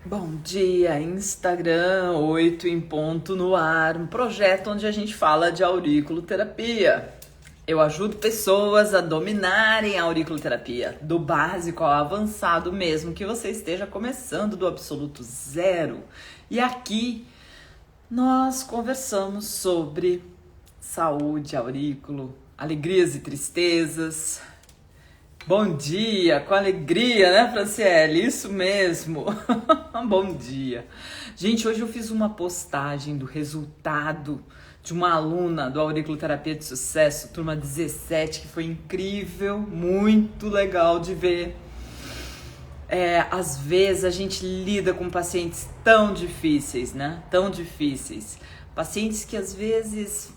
Bom dia, Instagram, 8 em ponto no ar, um projeto onde a gente fala de auriculoterapia. Eu ajudo pessoas a dominarem a auriculoterapia, do básico ao avançado, mesmo que você esteja começando do absoluto zero. E aqui nós conversamos sobre saúde, aurículo, alegrias e tristezas. Bom dia, com alegria, né, Franciele? Isso mesmo. Bom dia. Gente, hoje eu fiz uma postagem do resultado de uma aluna do Auriculoterapia de Sucesso, turma 17, que foi incrível, muito legal de ver. Às vezes a gente lida com pacientes tão difíceis, né? Tão difíceis. Pacientes que às vezes,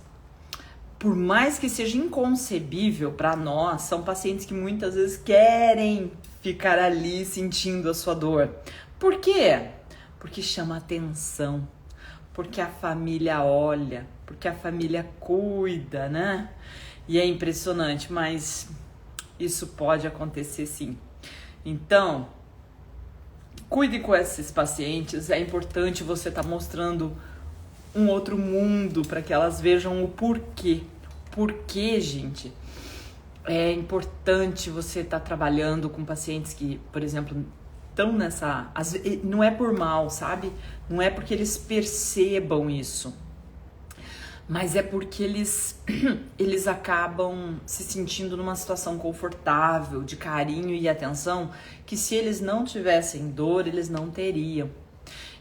por mais que seja inconcebível para nós, são pacientes que muitas vezes querem ficar ali sentindo a sua dor. Por quê? Porque chama atenção, porque a família olha, porque a família cuida, né? E é impressionante, mas isso pode acontecer sim. Então, cuide com esses pacientes, é importante você estar mostrando um outro mundo para que elas vejam o porquê. Porquê, gente? É importante você estar trabalhando com pacientes que, por exemplo, estão nessa... Não é por mal, sabe? Não é porque eles percebam isso, mas é porque eles acabam se sentindo numa situação confortável, de carinho e atenção, que se eles não tivessem dor, eles não teriam.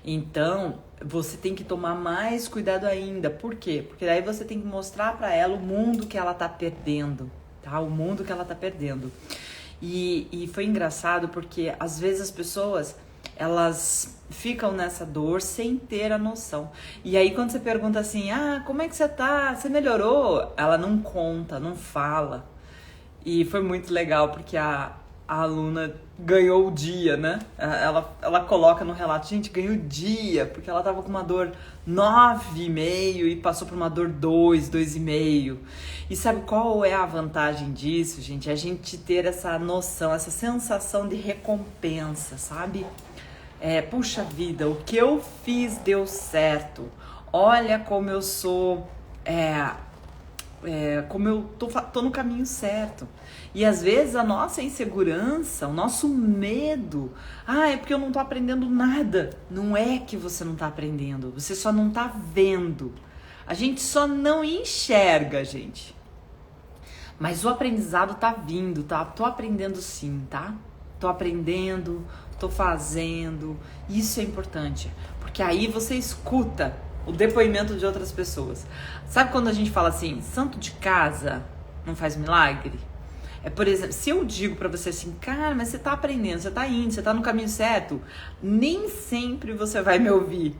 Então, você tem que tomar mais cuidado ainda. Por quê? Porque daí você tem que mostrar para ela o mundo que ela tá perdendo, tá? O mundo que ela tá perdendo. E foi engraçado porque às vezes as pessoas, elas ficam nessa dor sem ter a noção. E aí quando você pergunta assim, como é que você tá? Você melhorou? Ela não conta, não fala. E foi muito legal porque a aluna ganhou o dia, né? Ela coloca no relato, gente, ganhou o dia, porque ela tava com uma dor 9,5 e passou por uma dor 2,5. E sabe qual é a vantagem disso, gente? É a gente ter essa noção, essa sensação de recompensa, sabe? Puxa vida, o que eu fiz deu certo. Olha como eu sou... como eu tô no caminho certo. E às vezes a nossa insegurança, o nosso medo, é porque eu não tô aprendendo nada. Não é que você não tá aprendendo, você só não tá vendo. A gente só não enxerga, gente. Mas o aprendizado tá vindo, tá? Tô aprendendo sim, tá? Tô aprendendo, tô fazendo. Isso é importante, porque aí você escuta o depoimento de outras pessoas. Sabe quando a gente fala assim, santo de casa não faz milagre? Por exemplo, se eu digo pra você assim, cara, mas você tá aprendendo, você tá indo, você tá no caminho certo, nem sempre você vai me ouvir,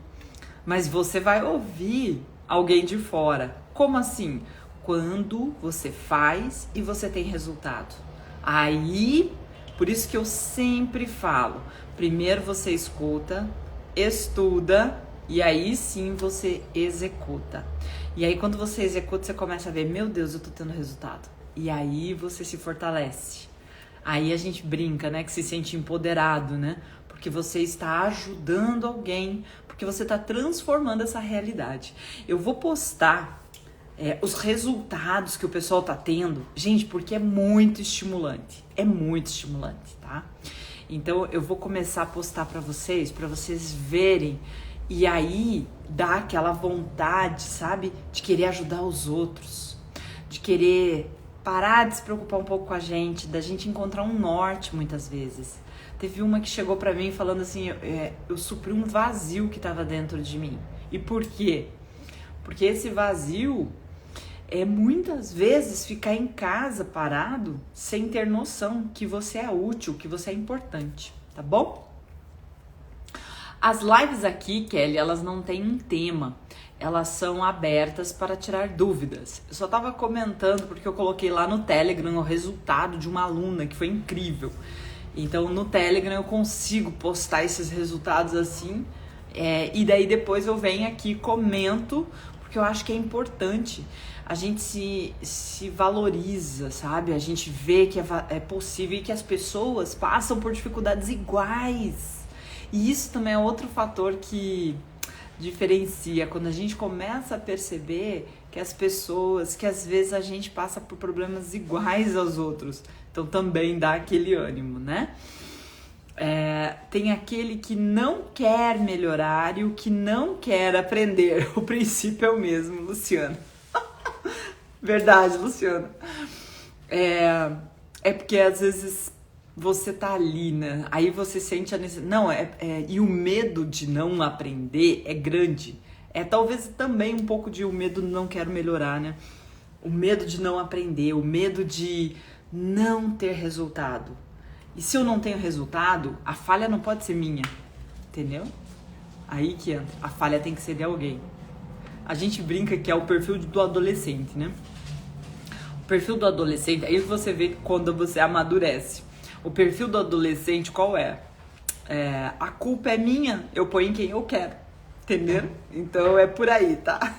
mas você vai ouvir alguém de fora. Como assim? Quando você faz e você tem resultado. Aí, por isso que eu sempre falo, primeiro você escuta, estuda, e aí sim você executa. E aí quando você executa, você começa a ver, meu Deus, eu tô tendo resultado. E aí você se fortalece. Aí a gente brinca, né, que se sente empoderado, né? Porque você está ajudando alguém, porque você está transformando essa realidade. Eu vou postar os resultados que o pessoal tá tendo, gente, porque é muito estimulante. É muito estimulante, tá? Então eu vou começar a postar para vocês verem. E aí dá aquela vontade, sabe? De querer ajudar os outros. De querer parar de se preocupar um pouco com a gente. Da gente encontrar um norte muitas vezes. Teve uma que chegou pra mim falando assim, eu supri um vazio que tava dentro de mim. E por quê? Porque esse vazio é muitas vezes ficar em casa parado sem ter noção que você é útil, que você é importante, tá bom? As lives aqui, Kelly, elas não têm um tema, elas são abertas para tirar dúvidas. Eu só tava comentando porque eu coloquei lá no Telegram o resultado de uma aluna que foi incrível. Então no Telegram eu consigo postar esses resultados assim, e daí depois eu venho aqui e comento, porque eu acho que é importante. A gente se valoriza, sabe? A gente vê que é possível e que as pessoas passam por dificuldades iguais. E isso também é outro fator que diferencia, quando a gente começa a perceber que as pessoas, que às vezes a gente passa por problemas iguais aos outros, então também dá aquele ânimo, né? Tem aquele que não quer melhorar e o que não quer aprender. O princípio é o mesmo, Luciana. Verdade, Luciana. É porque às vezes você tá ali, né? Aí você sente a necessidade. Não, e o medo de não aprender é grande. É talvez também um pouco de o medo de não quero melhorar, né? O medo de não aprender, o medo de não ter resultado. E se eu não tenho resultado, a falha não pode ser minha, entendeu? Aí que entra. A falha tem que ser de alguém. A gente brinca que é o perfil do adolescente, né? O perfil do adolescente, aí você vê quando você amadurece. O perfil do adolescente qual é? A culpa é minha, eu ponho em quem eu quero, entendeu? Então é por aí, tá?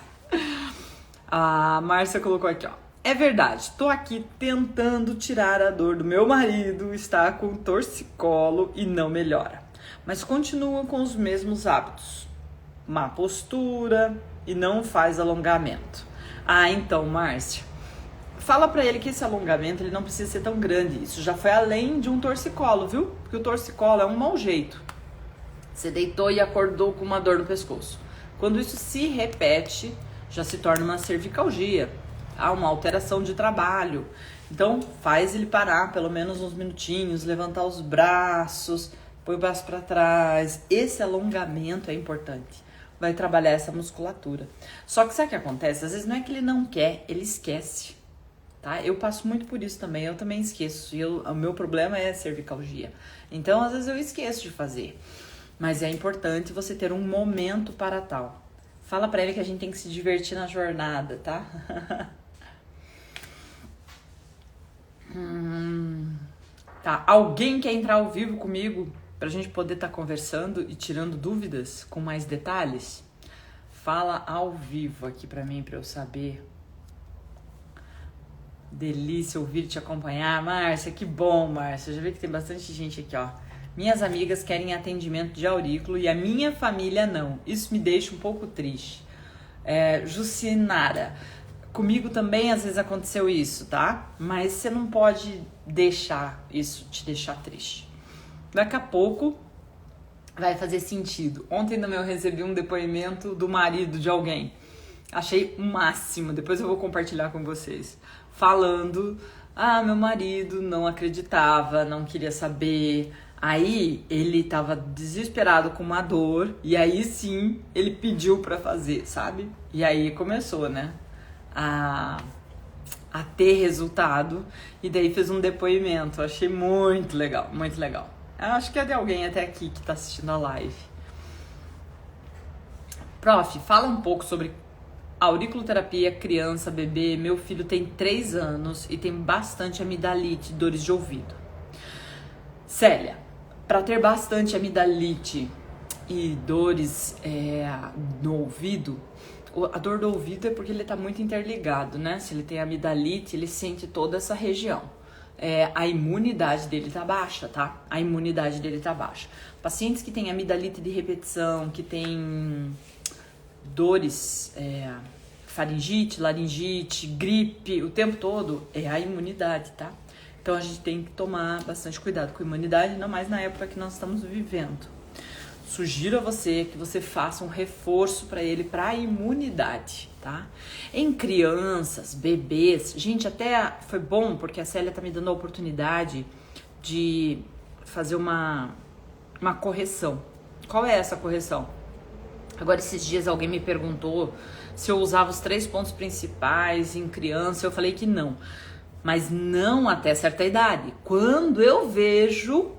A Márcia colocou aqui, ó. É verdade, tô aqui tentando tirar a dor do meu marido, está com torcicolo e não melhora. Mas continua com os mesmos hábitos. Má postura e não faz alongamento. Então, Márcia, fala pra ele que esse alongamento ele não precisa ser tão grande. Isso já foi além de um torcicolo, viu? Porque o torcicolo é um mau jeito. Você deitou e acordou com uma dor no pescoço. Quando isso se repete, já se torna uma cervicalgia. Uma alteração de trabalho. Então, faz ele parar pelo menos uns minutinhos, levantar os braços, põe o braço para trás. Esse alongamento é importante. Vai trabalhar essa musculatura. Só que sabe o que acontece? Às vezes não é que ele não quer, ele esquece. Tá? Eu passo muito por isso também, eu também esqueço. O meu problema é cervicalgia. Então, às vezes eu esqueço de fazer. Mas é importante você ter um momento para tal. Fala pra ele que a gente tem que se divertir na jornada, tá? Tá, alguém quer entrar ao vivo comigo pra gente poder estar conversando e tirando dúvidas com mais detalhes? Fala ao vivo aqui pra mim, pra eu saber. Delícia ouvir te acompanhar. Márcia, que bom, Márcia. Já vi que tem bastante gente aqui, ó. Minhas amigas querem atendimento de aurículo e a minha família não. Isso me deixa um pouco triste. Jucinara, comigo também às vezes aconteceu isso, tá? Mas você não pode deixar isso te deixar triste. Daqui a pouco vai fazer sentido. Ontem também eu recebi um depoimento do marido de alguém. Achei o máximo. Depois eu vou compartilhar com vocês. Falando, meu marido não acreditava, não queria saber. Aí ele tava desesperado com uma dor e aí sim ele pediu pra fazer, sabe? E aí começou, né? A ter resultado e daí fez um depoimento. Achei muito legal, muito legal. Eu acho que é de alguém até aqui que tá assistindo a live. Prof, fala um pouco sobre auriculoterapia, criança, bebê. Meu filho tem 3 anos e tem bastante amidalite, dores de ouvido. Célia, para ter bastante amidalite e dores no ouvido, a dor do ouvido é porque ele está muito interligado, né? Se ele tem amidalite, ele sente toda essa região. A imunidade dele tá baixa, tá? A imunidade dele tá baixa. Pacientes que têm amidalite de repetição, que têm dores, faringite, laringite, gripe, o tempo todo, é a imunidade, tá? Então a gente tem que tomar bastante cuidado com a imunidade, ainda mais na época que nós estamos vivendo. Sugiro a você que você faça um reforço para ele, para a imunidade, tá? Em crianças, bebês, gente, até foi bom porque a Célia tá me dando a oportunidade de fazer uma correção. Qual é essa correção? Agora, esses dias alguém me perguntou se eu usava os 3 pontos principais em criança, eu falei que não. Mas não até certa idade. Quando eu vejo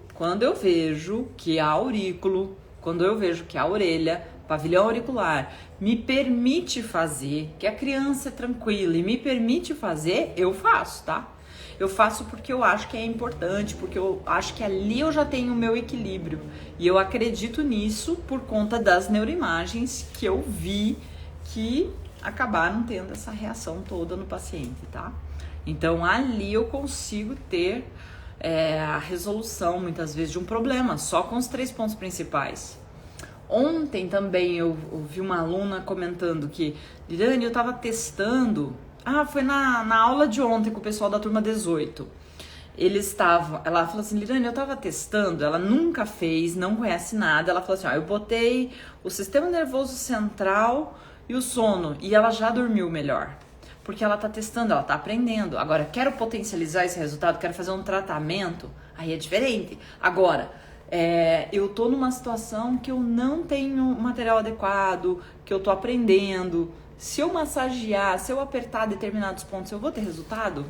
que a aurículo, quando eu vejo que a orelha, pavilhão auricular, me permite fazer, que a criança é tranquila e me permite fazer, eu faço, tá? Eu faço porque eu acho que é importante, porque eu acho que ali eu já tenho o meu equilíbrio. E eu acredito nisso por conta das neuroimagens que eu vi que acabaram tendo essa reação toda no paciente, tá? Então ali eu consigo ter a resolução, muitas vezes, de um problema, só com os 3 pontos principais. Ontem também eu vi uma aluna comentando que, Lirane, eu estava testando, foi na aula de ontem com o pessoal da turma 18. Ela falou assim, Lirane, eu estava testando, ela nunca fez, não conhece nada, ela falou assim, eu botei o sistema nervoso central e o sono, e ela já dormiu melhor. Porque ela tá testando, ela tá aprendendo. Agora, quero potencializar esse resultado, quero fazer um tratamento, aí é diferente. Agora, eu tô numa situação que eu não tenho material adequado, que eu tô aprendendo. Se eu massagear, se eu apertar determinados pontos, eu vou ter resultado?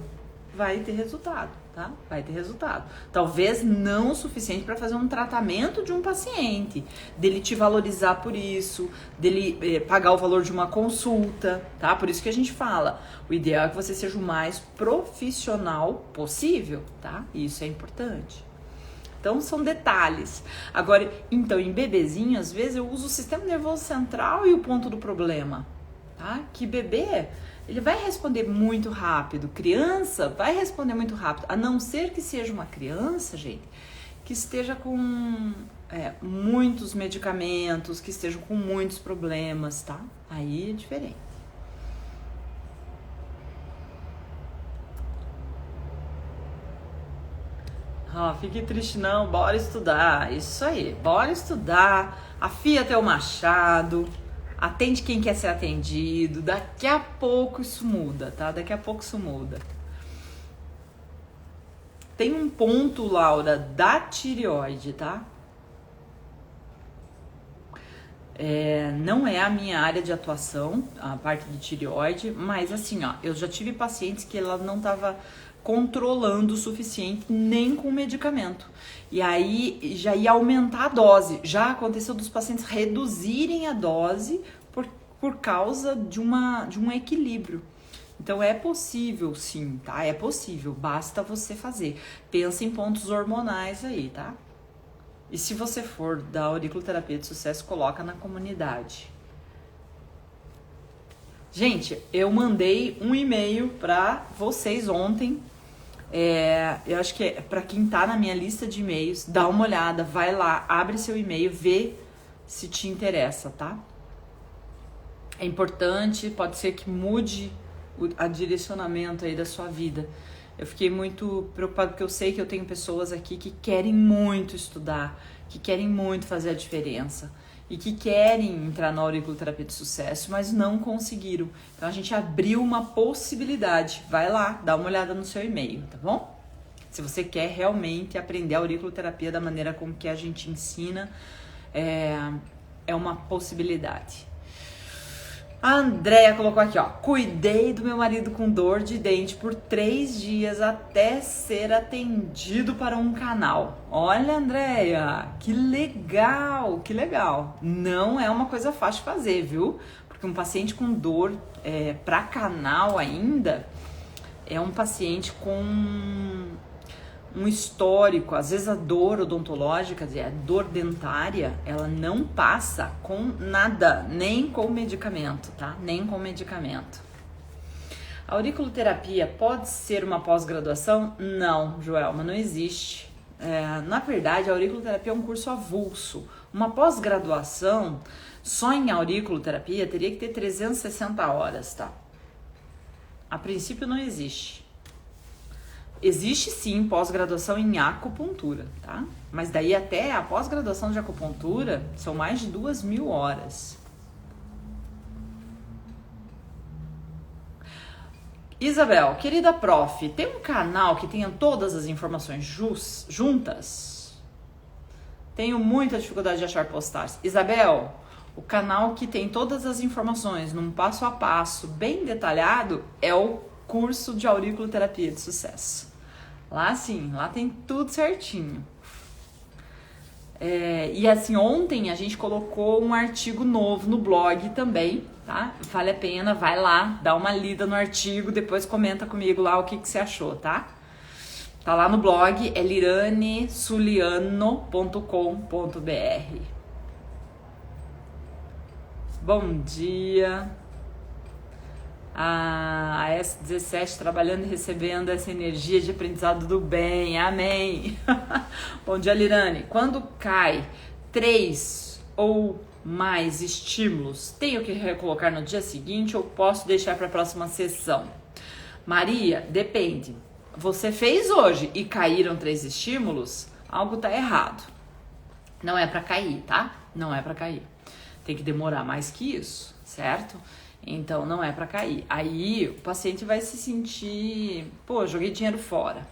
Vai ter resultado, tá? Vai ter resultado. Talvez não o suficiente para fazer um tratamento de um paciente, dele te valorizar por isso, dele pagar o valor de uma consulta, tá? Por isso que a gente fala, o ideal é que você seja o mais profissional possível, tá? Isso é importante. Então, são detalhes. Agora, então, em bebezinho, às vezes eu uso o sistema nervoso central e o ponto do problema, tá? Que bebê, ele vai responder muito rápido. Criança vai responder muito rápido. A não ser que seja uma criança, gente, que esteja com muitos medicamentos, que esteja com muitos problemas, tá? Aí é diferente. Fique triste não, bora estudar. Isso aí, bora estudar. Afia teu machado. Atende quem quer ser atendido. Daqui a pouco isso muda, tá? Daqui a pouco isso muda. Tem um ponto, Laura, da tireoide, tá? Não é a minha área de atuação, a parte de tireoide, mas assim, eu já tive pacientes que ela não tava controlando o suficiente nem com medicamento. E aí já ia aumentar a dose. Já aconteceu dos pacientes reduzirem a dose por causa de um equilíbrio. Então é possível sim, tá? É possível, basta você fazer. Pensa em pontos hormonais aí, tá? E se você for da auriculoterapia de sucesso, coloca na comunidade. Gente, eu mandei um e-mail para vocês ontem. Eu acho que para quem tá na minha lista de e-mails, dá uma olhada, vai lá, abre seu e-mail, vê se te interessa, tá? É importante, pode ser que mude o direcionamento aí da sua vida. Eu fiquei muito preocupada porque eu sei que eu tenho pessoas aqui que querem muito estudar, que querem muito fazer a diferença e que querem entrar na auriculoterapia de sucesso, mas não conseguiram. Então a gente abriu uma possibilidade. Vai lá, dá uma olhada no seu e-mail, tá bom? Se você quer realmente aprender a auriculoterapia da maneira como que a gente ensina, é uma possibilidade. A Andréia colocou aqui, cuidei do meu marido com dor de dente por 3 dias até ser atendido para um canal. Olha, Andréia, que legal, que legal. Não é uma coisa fácil de fazer, viu? Porque um paciente com dor para canal ainda é um paciente com um histórico, às vezes a dor odontológica, a dor dentária, ela não passa com nada, nem com medicamento, tá? Nem com medicamento. A auriculoterapia pode ser uma pós-graduação? Não, Joelma, não existe. Na verdade, a auriculoterapia é um curso avulso. Uma pós-graduação só em auriculoterapia teria que ter 360 horas, tá? A princípio não existe. Existe sim pós-graduação em acupuntura, tá? Mas daí até a pós-graduação de acupuntura são mais de 2.000 horas. Isabel, querida prof, tem um canal que tenha todas as informações juntas? Tenho muita dificuldade de achar postagens. Isabel, o canal que tem todas as informações num passo a passo bem detalhado é o curso de auriculoterapia de sucesso. Lá sim, lá tem tudo certinho. E assim, ontem a gente colocou um artigo novo no blog também, tá? Vale a pena, vai lá, dá uma lida no artigo, depois comenta comigo lá o que você achou, tá? Tá lá no blog, é liranesuliano.com.br. Bom dia. A S17 trabalhando e recebendo essa energia de aprendizado do bem. Amém. Bom dia, Lirane. Quando cai 3 ou mais estímulos, tenho que recolocar no dia seguinte ou posso deixar para a próxima sessão? Maria, depende. Você fez hoje e caíram 3 estímulos, algo tá errado. Não é para cair, tá? Não é para cair. Tem que demorar mais que isso, certo? Então, não é para cair. Aí, o paciente vai se sentir, pô, joguei dinheiro fora.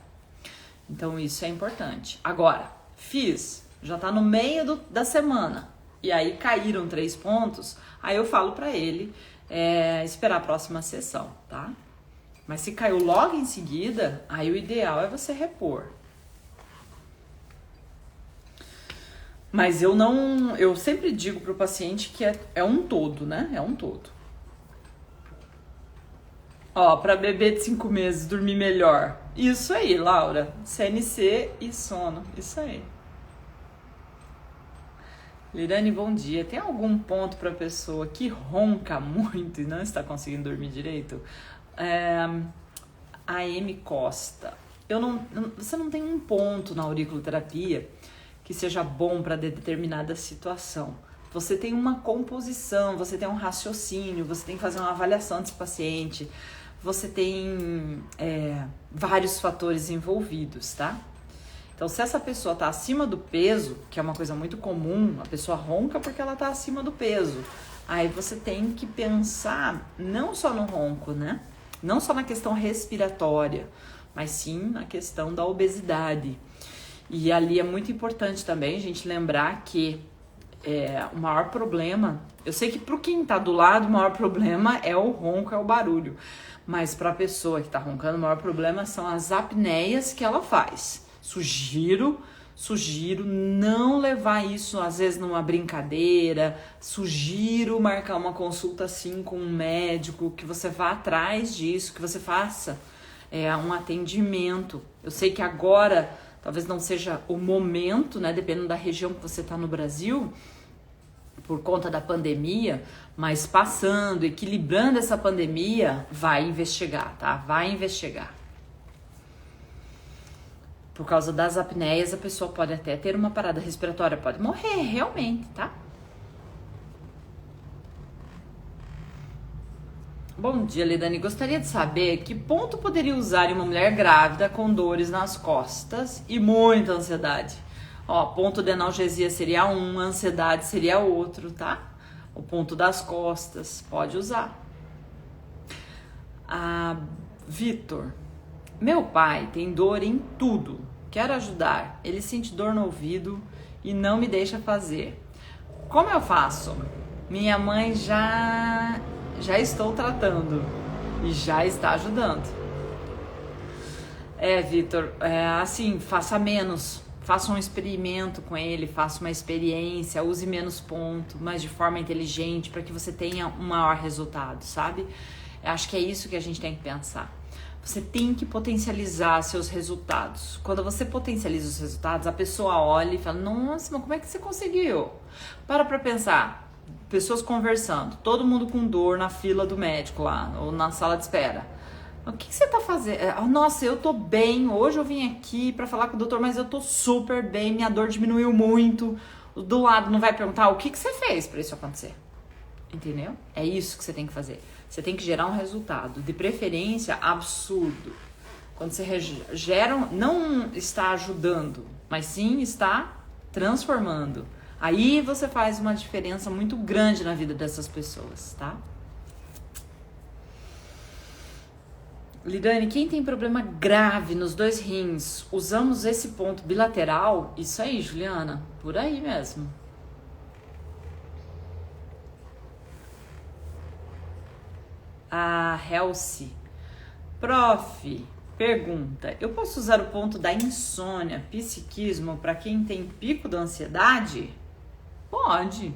Então, isso é importante. Agora, fiz, já tá no meio da semana, e aí caíram 3 pontos, aí eu falo para ele esperar a próxima sessão, tá? Mas se caiu logo em seguida, aí o ideal é você repor. Mas eu sempre digo pro paciente que é um todo, né? É um todo. Ó, pra bebê de 5 meses dormir melhor. Isso aí, Laura. CNC e sono. Isso aí. Lirane, bom dia. Tem algum ponto pra pessoa que ronca muito e não está conseguindo dormir direito? A M Costa. Você não tem um ponto na auriculoterapia que seja bom para determinada situação. Você tem uma composição, você tem um raciocínio, você tem que fazer uma avaliação desse paciente, você tem vários fatores envolvidos, tá? Então, se essa pessoa está acima do peso, que é uma coisa muito comum, a pessoa ronca porque ela está acima do peso. Aí você tem que pensar não só no ronco, né? Não só na questão respiratória, mas sim na questão da obesidade. E ali é muito importante também a gente lembrar que o maior problema, eu sei que para quem tá do lado, o maior problema é o ronco, é o barulho. Mas para a pessoa que tá roncando, o maior problema são as apneias que ela faz. Sugiro não levar isso às vezes numa brincadeira, sugiro marcar uma consulta assim com um médico, que você vá atrás disso, que você faça um atendimento. Eu sei que agora talvez não seja o momento, né, dependendo da região que você está no Brasil, por conta da pandemia, mas passando, equilibrando essa pandemia, vai investigar, tá? Vai investigar. Por causa das apneias, a pessoa pode até ter uma parada respiratória, pode morrer realmente, tá? Bom dia, Lidane. Gostaria de saber que ponto poderia usar em uma mulher grávida com dores nas costas e muita ansiedade. Ó, ponto de analgesia seria um, ansiedade seria outro, tá? O ponto das costas, pode usar. Vitor, meu pai tem dor em tudo. Quero ajudar. Ele sente dor no ouvido e não me deixa fazer. Como eu faço? Minha mãe já estou tratando e já está ajudando. Vitor, assim, faça menos, faça um experimento com ele, faça uma experiência, use menos ponto, mas de forma inteligente, para que você tenha um maior resultado, sabe? Eu acho que é isso que a gente tem que pensar. Você tem que potencializar seus resultados. Quando você potencializa os resultados, a pessoa olha e fala, nossa, mas como é que você conseguiu? Para pensar. Pessoas conversando, todo mundo com dor na fila do médico lá, ou na sala de espera. O que você tá fazendo? Nossa, eu tô bem, hoje eu vim aqui pra falar com o doutor, mas eu tô super bem, minha dor diminuiu muito. Do lado não vai perguntar o que você fez pra isso acontecer. Entendeu? É isso que você tem que fazer. Você tem que gerar um resultado, de preferência absurdo. Quando você gera, não está ajudando, mas sim está transformando. Aí você faz uma diferença muito grande na vida dessas pessoas, tá? Lidane, quem tem problema grave nos 2 rins, usamos esse ponto bilateral? Isso aí, Juliana, por aí mesmo. A Helsi. Prof, pergunta, eu posso usar o ponto da insônia, psiquismo, para quem tem pico da ansiedade? Pode.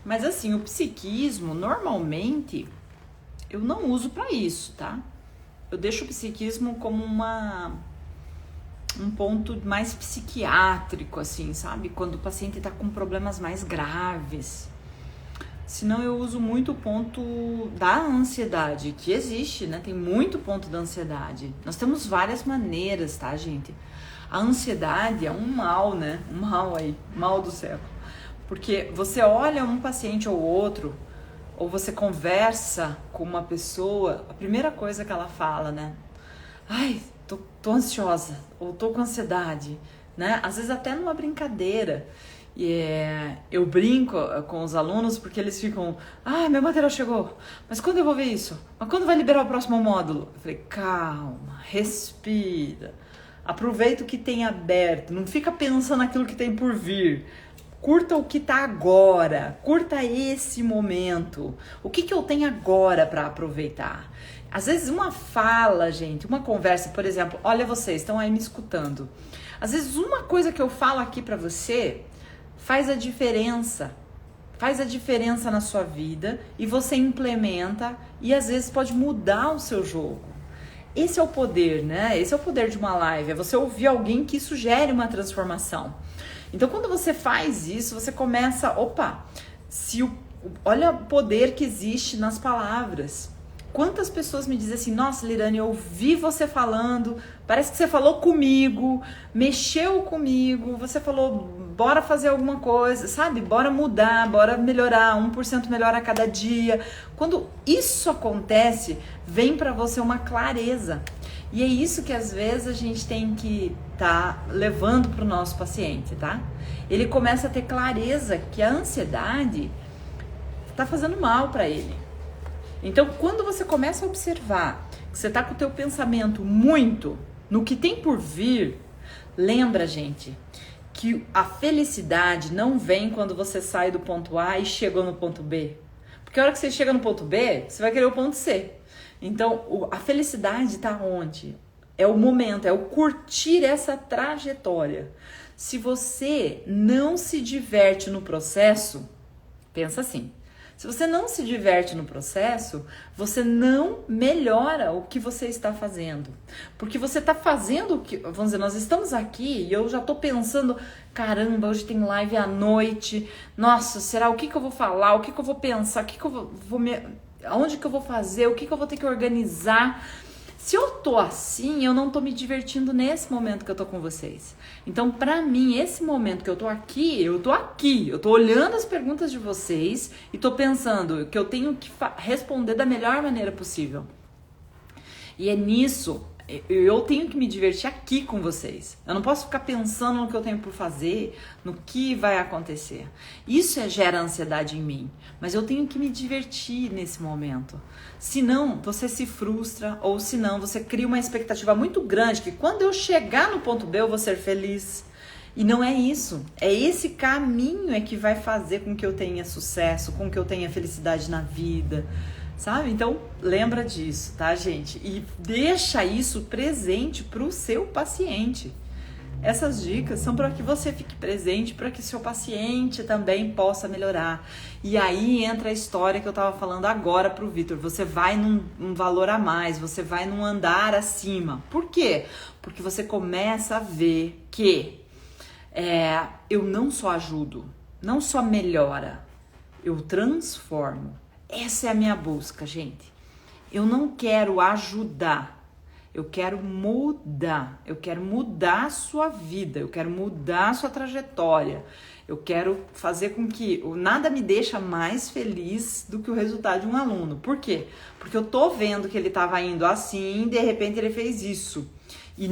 Mas assim, o psiquismo, normalmente, eu não uso para isso, tá? Eu deixo o psiquismo como um ponto mais psiquiátrico, assim, sabe? Quando o paciente tá com problemas mais graves. senão eu uso muito o ponto da ansiedade, que existe, né? Tem muito ponto da ansiedade. Nós temos várias maneiras, tá, gente? A ansiedade é um mal, né? Um mal aí, mal do século. Porque você olha um paciente ou outro, ou você conversa com uma pessoa, a primeira coisa que ela fala, né? Ai, tô ansiosa, ou tô com ansiedade, né? Às vezes até numa brincadeira. Eu brinco com os alunos porque eles ficam, meu material chegou, mas quando eu vou ver isso? Mas quando vai liberar o próximo módulo? Eu falei, calma, respira, aproveita o que tem aberto, não fica pensando naquilo que tem por vir. Curta o que tá agora, curta esse momento. O que eu tenho agora para aproveitar? Às vezes uma fala, gente, uma conversa, por exemplo, olha vocês, estão aí me escutando. Às vezes uma coisa que eu falo aqui para você faz a diferença na sua vida e você implementa e às vezes pode mudar o seu jogo. Esse é o poder, né? Esse é o poder de uma live, é você ouvir alguém que sugere uma transformação. Então, quando você faz isso, você começa, olha o poder que existe nas palavras. Quantas pessoas me dizem assim, nossa, Lirane, eu ouvi você falando, parece que você falou comigo, mexeu comigo, você falou, bora fazer alguma coisa, sabe? Bora mudar, bora melhorar, 1% melhor a cada dia. Quando isso acontece, vem para você uma clareza. E é isso que às vezes a gente tem que estar levando para o nosso paciente, tá? Ele começa a ter clareza que a ansiedade está fazendo mal para ele. Então, quando você começa a observar que você está com o teu pensamento muito no que tem por vir, lembra, gente, que a felicidade não vem quando você sai do ponto A e chegou no ponto B. Porque a hora que você chega no ponto B, você vai querer o ponto C. Então, a felicidade está onde? É o momento, é o curtir essa trajetória. Se você não se diverte no processo, pensa assim, se você não se diverte no processo, você não melhora o que você está fazendo. Porque você está fazendo o que, vamos dizer, nós estamos aqui e eu já estou pensando, caramba, hoje tem live à noite, nossa, será o que eu vou falar, o que eu vou pensar, aonde que eu vou fazer, o que eu vou ter que organizar. Se eu tô assim, eu não tô me divertindo nesse momento que eu tô com vocês. Então, pra mim, esse momento que eu tô aqui, eu tô olhando as perguntas de vocês e tô pensando que eu tenho que responder da melhor maneira possível. E é nisso, eu tenho que me divertir aqui com vocês. Eu não posso ficar pensando no que eu tenho por fazer, no que vai acontecer. Isso gera ansiedade em mim, mas eu tenho que me divertir nesse momento. Senão, você se frustra, ou senão você cria uma expectativa muito grande que quando eu chegar no ponto B eu vou ser feliz. E não é isso. É esse caminho que vai fazer com que eu tenha sucesso, com que eu tenha felicidade na vida. Sabe? Então, lembra disso, tá, gente? E deixa isso presente para o seu paciente. Essas dicas são para que você fique presente, para que seu paciente também possa melhorar. E aí entra a história que eu estava falando agora para o Vitor. Você vai num valor a mais, você vai num andar acima. Por quê? Porque você começa a ver que eu não só ajudo, não só melhora, eu transformo. Essa é a minha busca, gente. Eu não quero ajudar, eu quero mudar. Eu quero mudar a sua vida, eu quero mudar a sua trajetória. Eu quero fazer com que nada me deixa mais feliz do que o resultado de um aluno. Por quê? Porque eu tô vendo que ele estava indo assim e de repente ele fez isso. E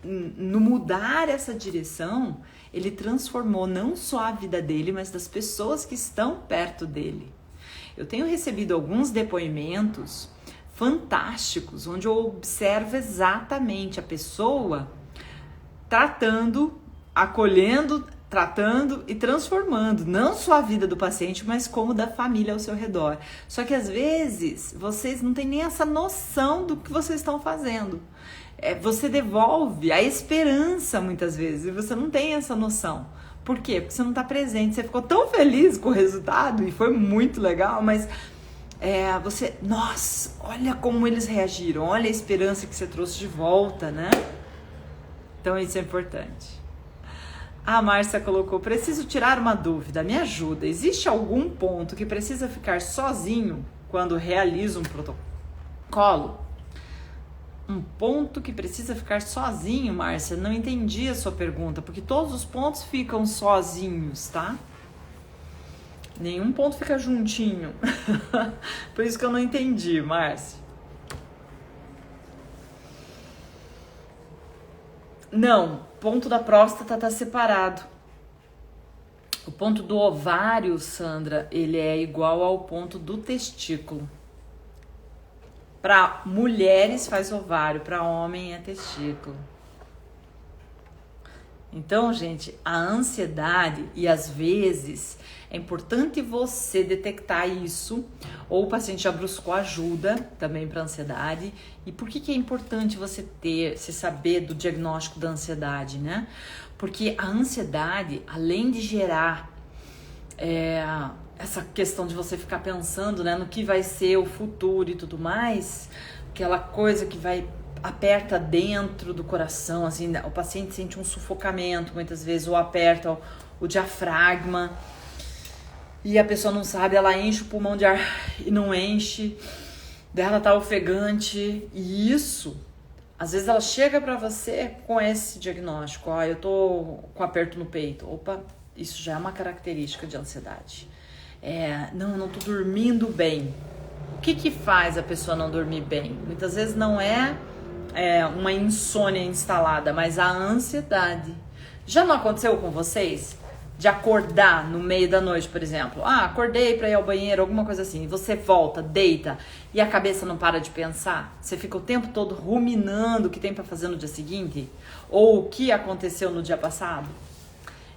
no mudar essa direção, ele transformou não só a vida dele, mas das pessoas que estão perto dele. Eu tenho recebido alguns depoimentos fantásticos, onde eu observo exatamente a pessoa tratando, acolhendo, tratando e transformando, não só a vida do paciente, mas como da família ao seu redor. Só que às vezes, vocês não têm nem essa noção do que vocês estão fazendo. Você devolve a esperança muitas vezes, e você não tem essa noção. Por quê? Porque você não está presente, você ficou tão feliz com o resultado e foi muito legal, mas nossa, olha como eles reagiram, olha a esperança que você trouxe de volta, né? Então isso é importante. A Márcia colocou, preciso tirar uma dúvida, me ajuda. Existe algum ponto que precisa ficar sozinho quando realiza um protocolo? Um ponto que precisa ficar sozinho, Márcia? Não entendi a sua pergunta, porque todos os pontos ficam sozinhos, tá? Nenhum ponto fica juntinho. Por isso que eu não entendi, Márcia. Não, ponto da próstata tá separado. O ponto do ovário, Sandra, ele é igual ao ponto do testículo. Para mulheres faz ovário, para homem é testículo. Então, gente, a ansiedade, e às vezes é importante você detectar isso, ou o paciente já buscou ajuda também para ansiedade. E por que é importante você se saber do diagnóstico da ansiedade, né? Porque a ansiedade, além de gerar essa questão de você ficar pensando, né, no que vai ser o futuro e tudo mais, aquela coisa que vai aperta dentro do coração, assim, o paciente sente um sufocamento muitas vezes, ou aperta o diafragma e a pessoa não sabe, ela enche o pulmão de ar e não enche, daí ela tá ofegante, e isso, às vezes ela chega pra você com esse diagnóstico, eu tô com aperto no peito, opa, isso já é uma característica de ansiedade. Não tô dormindo bem. O que faz a pessoa não dormir bem? Muitas vezes não é uma insônia instalada, mas a ansiedade. Já não aconteceu com vocês? De acordar no meio da noite, por exemplo. Acordei pra ir ao banheiro, alguma coisa assim. E você volta, deita e a cabeça não para de pensar? Você fica o tempo todo ruminando o que tem pra fazer no dia seguinte? Ou o que aconteceu no dia passado?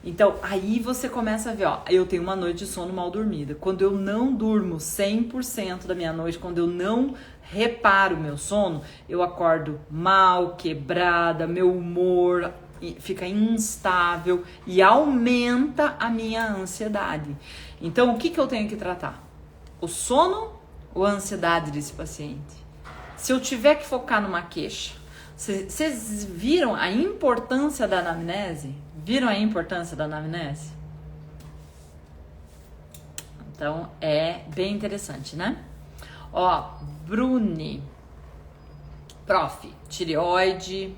Então, aí você começa a ver, eu tenho uma noite de sono mal dormida. Quando eu não durmo 100% da minha noite, quando eu não reparo o meu sono, eu acordo mal, quebrada, meu humor fica instável e aumenta a minha ansiedade. Então, o que eu tenho que tratar? O sono ou a ansiedade desse paciente? Se eu tiver que focar numa queixa, vocês viram a importância da anamnese? Viram a importância da anamnese? Então, é bem interessante, né? Bruni. Prof, tireoide.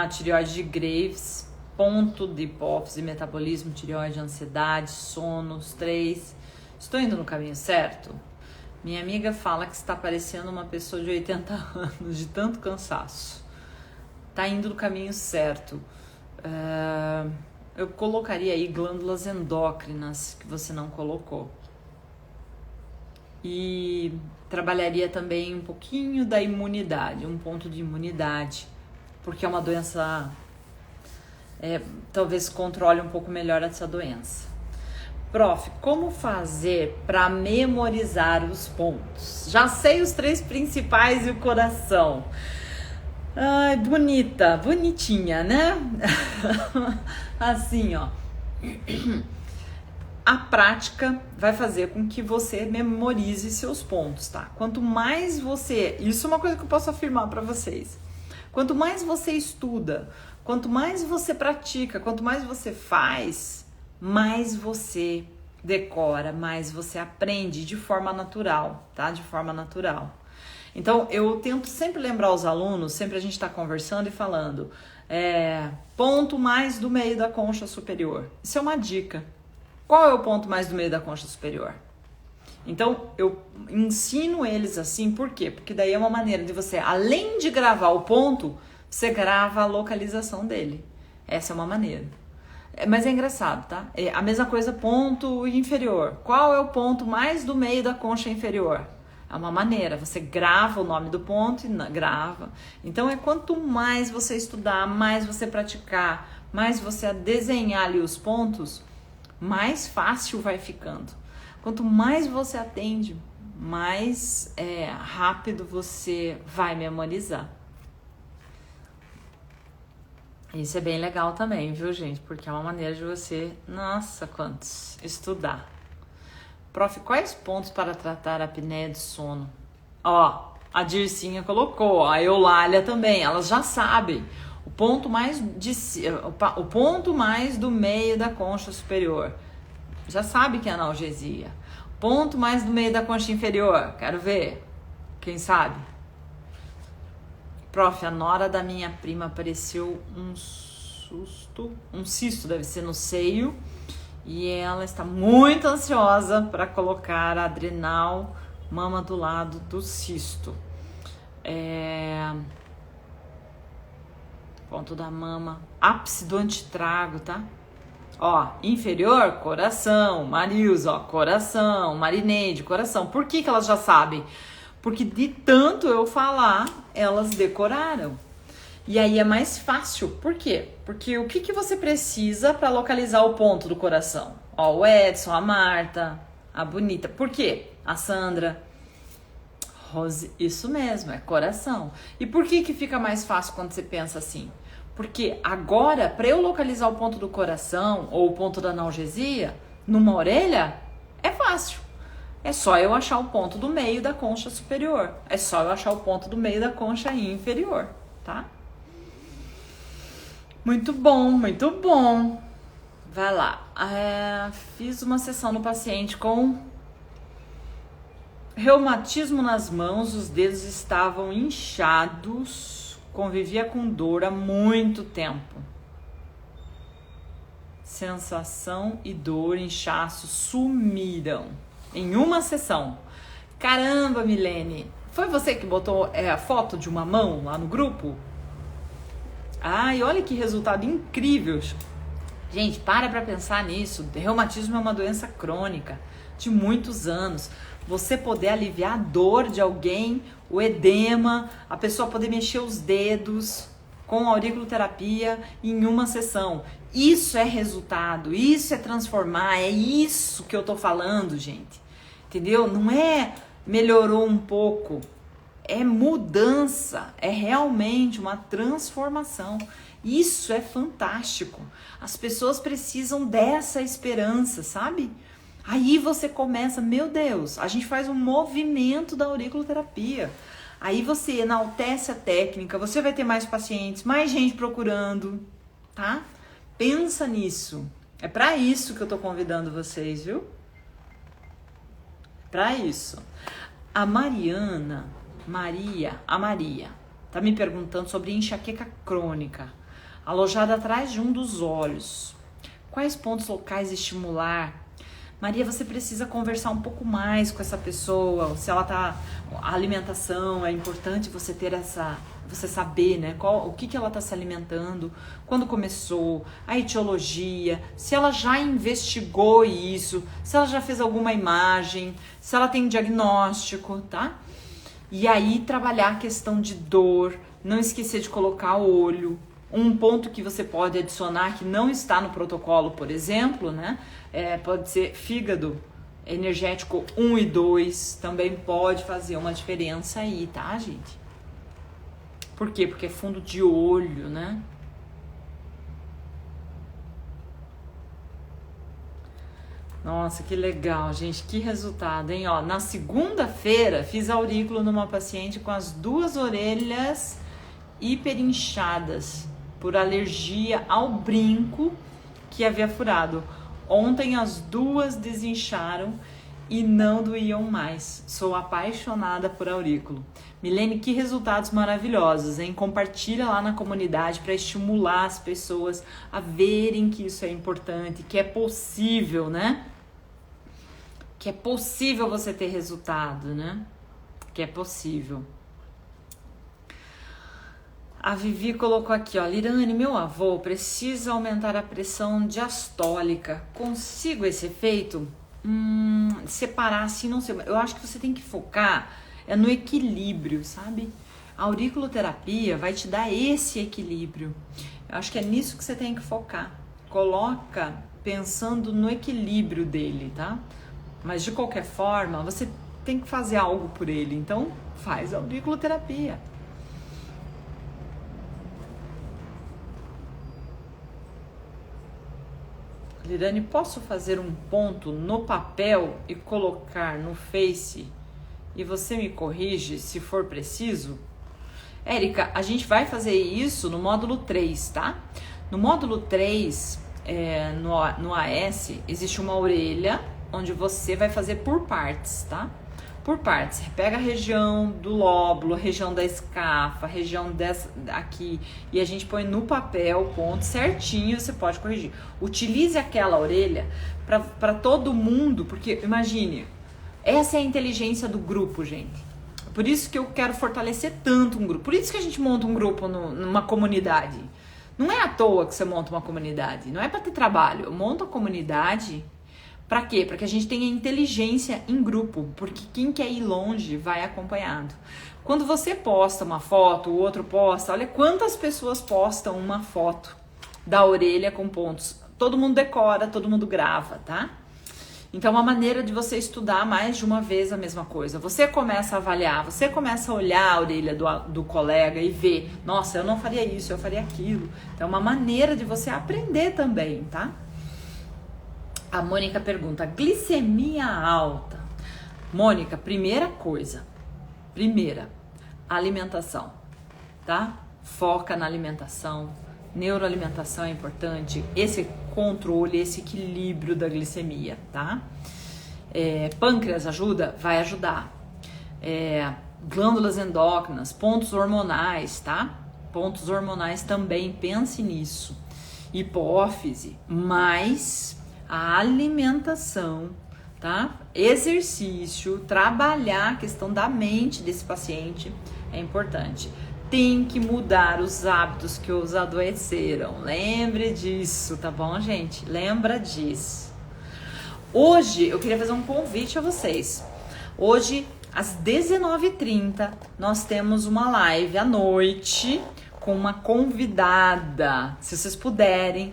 Tireoide de Graves. Ponto de hipófise, metabolismo, tireoide, ansiedade, sono, os 3. Estou indo no caminho certo? Minha amiga fala que está parecendo uma pessoa de 80 anos, de tanto cansaço. Tá indo no caminho certo. Eu colocaria aí glândulas endócrinas, que você não colocou. E trabalharia também um pouquinho da imunidade, um ponto de imunidade, porque é uma doença, talvez controle um pouco melhor essa doença. Prof, como fazer para memorizar os pontos? Já sei os 3 principais e o coração. Ai, bonitinha, né? Assim, a prática vai fazer com que você memorize seus pontos, tá? Quanto mais você... Isso é uma coisa que eu posso afirmar para vocês. Quanto mais você estuda, quanto mais você pratica, quanto mais você faz, mais você decora, mais você aprende de forma natural, tá? De forma natural. Então, eu tento sempre lembrar os alunos, sempre a gente está conversando e falando, ponto mais do meio da concha superior. Isso é uma dica. Qual é o ponto mais do meio da concha superior? Então, eu ensino eles assim, por quê? Porque daí é uma maneira de você, além de gravar o ponto, você grava a localização dele. Essa é uma maneira. Mas é engraçado, tá? É a mesma coisa, ponto inferior. Qual é o ponto mais do meio da concha inferior? É uma maneira, você grava o nome do ponto e grava. Então, quanto mais você estudar, mais você praticar, mais você desenhar ali os pontos, mais fácil vai ficando. Quanto mais você atende, mais rápido você vai memorizar. Isso é bem legal também, viu, gente? Porque é uma maneira de você, nossa, quantos, estudar. Prof, quais pontos para tratar a apneia de sono? A Dircinha colocou, a Eulália também, elas já sabem. O ponto o ponto mais do meio da concha superior. Já sabe que é analgesia. Ponto mais do meio da concha inferior. Quero ver. Quem sabe? Prof, a nora da minha prima apareceu um cisto, deve ser no seio. E ela está muito ansiosa para colocar a adrenal mama do lado do cisto. Ponto da mama, ápice do antitrago, tá? Ó, inferior, coração, Marilza, ó, coração, Marineide, coração. Por que elas já sabem? Porque de tanto eu falar, elas decoraram. E aí é mais fácil. Por quê? Porque o que você precisa para localizar o ponto do coração? Ó, o Edson, a Marta, a Bonita. Por quê? A Sandra. Rose, isso mesmo, é coração. E por que fica mais fácil quando você pensa assim? Porque agora, para eu localizar o ponto do coração ou o ponto da analgesia, numa orelha, é fácil. É só eu achar o ponto do meio da concha superior. É só eu achar o ponto do meio da concha inferior, tá? Muito bom, muito bom. Vai lá. Fiz uma sessão no paciente com reumatismo nas mãos, os dedos estavam inchados, convivia com dor há muito tempo. Sensação e dor, inchaço sumiram em uma sessão. Caramba, Milene, foi você que botou a foto de uma mão lá no grupo? Ai, olha que resultado incrível. Gente, para pensar nisso. Reumatismo é uma doença crônica de muitos anos. Você poder aliviar a dor de alguém, o edema, a pessoa poder mexer os dedos com auriculoterapia em uma sessão. Isso é resultado, isso é transformar, é isso que eu tô falando, gente. Entendeu? Não é melhorou um pouco. É mudança, é realmente uma transformação. Isso é fantástico. As pessoas precisam dessa esperança, sabe? Aí você começa, meu Deus, a gente faz um movimento da auriculoterapia. Aí você enaltece a técnica, você vai ter mais pacientes, mais gente procurando, tá? Pensa nisso. É para isso que eu tô convidando vocês, viu? Para isso. A Maria, tá me perguntando sobre enxaqueca crônica, alojada atrás de um dos olhos. Quais pontos locais estimular? Maria, você precisa conversar um pouco mais com essa pessoa, se ela tá... A alimentação, é importante você ter você saber, né, o que ela tá se alimentando, quando começou, a etiologia, se ela já investigou isso, se ela já fez alguma imagem, se ela tem diagnóstico, tá? E aí trabalhar a questão de dor, não esquecer de colocar o olho. Um ponto que você pode adicionar que não está no protocolo, por exemplo, né? Pode ser fígado energético 1 e 2, também pode fazer uma diferença aí, tá, gente? Por quê? Porque é fundo de olho, né? Nossa, que legal, gente, que resultado, hein? Ó, na segunda-feira fiz aurículo numa paciente com as duas orelhas hiperinchadas por alergia ao brinco que havia furado. Ontem as duas desincharam e não doíam mais. Sou apaixonada por aurículo. Milene, que resultados maravilhosos, hein? Compartilha lá na comunidade para estimular as pessoas a verem que isso é importante, que é possível, né? Que é possível você ter resultado, né? Que é possível. A Vivi colocou aqui, ó, Lirane, meu avô precisa aumentar a pressão diastólica. Consigo esse efeito? Separar assim, não sei. Eu acho que você tem que focar no equilíbrio, sabe? A auriculoterapia vai te dar esse equilíbrio. Eu acho que é nisso que você tem que focar. Coloca pensando no equilíbrio dele, tá? Mas de qualquer forma, você tem que fazer algo por ele. Então, faz a auriculoterapia. Lirane, posso fazer um ponto no papel e colocar no Face e você me corrige se for preciso? Érica, a gente vai fazer isso no módulo 3, tá? No módulo 3, no AS, existe uma orelha onde você vai fazer por partes, tá? Por partes. Pega a região do lóbulo, a região da escafa, a região aqui, e a gente põe no papel o ponto certinho, você pode corrigir. Utilize aquela orelha para todo mundo, porque imagine, essa é a inteligência do grupo, gente. Por isso que eu quero fortalecer tanto um grupo. Por isso que a gente monta um grupo numa comunidade. Não é à toa que você monta uma comunidade. Não é para ter trabalho. Eu monto a comunidade para quê? Para que a gente tenha inteligência em grupo. Porque quem quer ir longe vai acompanhado. Quando você posta uma foto, o outro posta. Olha quantas pessoas postam uma foto da orelha com pontos. Todo mundo decora, todo mundo grava, tá? Então, é uma maneira de você estudar mais de uma vez a mesma coisa. Você começa a avaliar, você começa a olhar a orelha do colega e ver, nossa, eu não faria isso, eu faria aquilo. Então, é uma maneira de você aprender também, tá? A Mônica pergunta, glicemia alta. Mônica, primeira coisa, alimentação, tá? Foca na alimentação. Neuroalimentação é importante, esse controle, esse equilíbrio da glicemia, tá? Pâncreas ajuda? Vai ajudar. Glândulas endócrinas, pontos hormonais, tá? Pontos hormonais também, pense nisso. Hipófise, mais a alimentação, tá? Exercício, trabalhar a questão da mente desse paciente é importante. Tem que mudar os hábitos que os adoeceram. Lembre disso, tá bom, gente? Lembra disso. Hoje, eu queria fazer um convite a vocês. Hoje, às 19h30, nós temos uma live à noite com uma convidada. Se vocês puderem,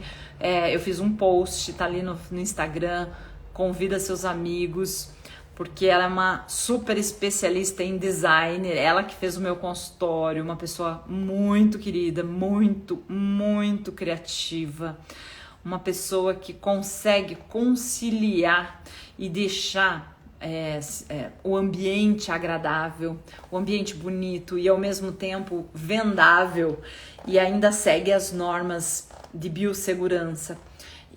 eu fiz um post, tá ali no Instagram. Convida seus amigos, porque ela é uma super especialista em design, ela que fez o meu consultório, uma pessoa muito querida, muito, muito criativa, uma pessoa que consegue conciliar e deixar o ambiente agradável, o ambiente bonito e ao mesmo tempo vendável e ainda segue as normas de biossegurança.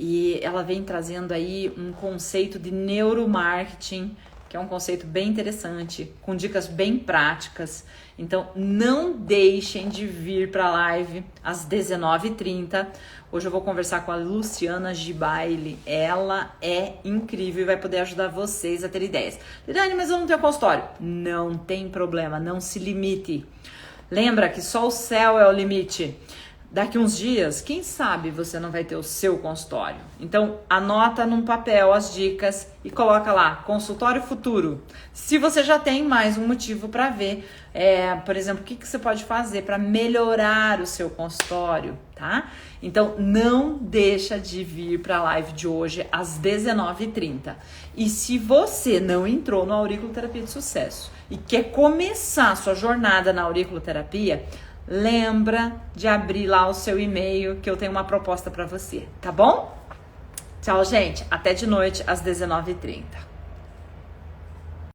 E ela vem trazendo aí um conceito de neuromarketing, que é um conceito bem interessante, com dicas bem práticas. Então, não deixem de vir para a live às 19h30. Hoje eu vou conversar com a Luciana Gibaile. Ela é incrível e vai poder ajudar vocês a ter ideias. Dani, mas eu não tenho consultório. Não tem problema, não se limite. Lembra que só o céu é o limite. Daqui uns dias, quem sabe você não vai ter o seu consultório. Então, anota num papel as dicas e coloca lá, consultório futuro. Se você já tem mais um motivo para ver, por exemplo, o que você pode fazer para melhorar o seu consultório, tá? Então, não deixa de vir para a live de hoje às 19h30. E se você não entrou no Auriculoterapia de Sucesso e quer começar a sua jornada na auriculoterapia, lembra de abrir lá o seu e-mail que eu tenho uma proposta para você, tá bom? Tchau, gente. Até de noite às 19h30.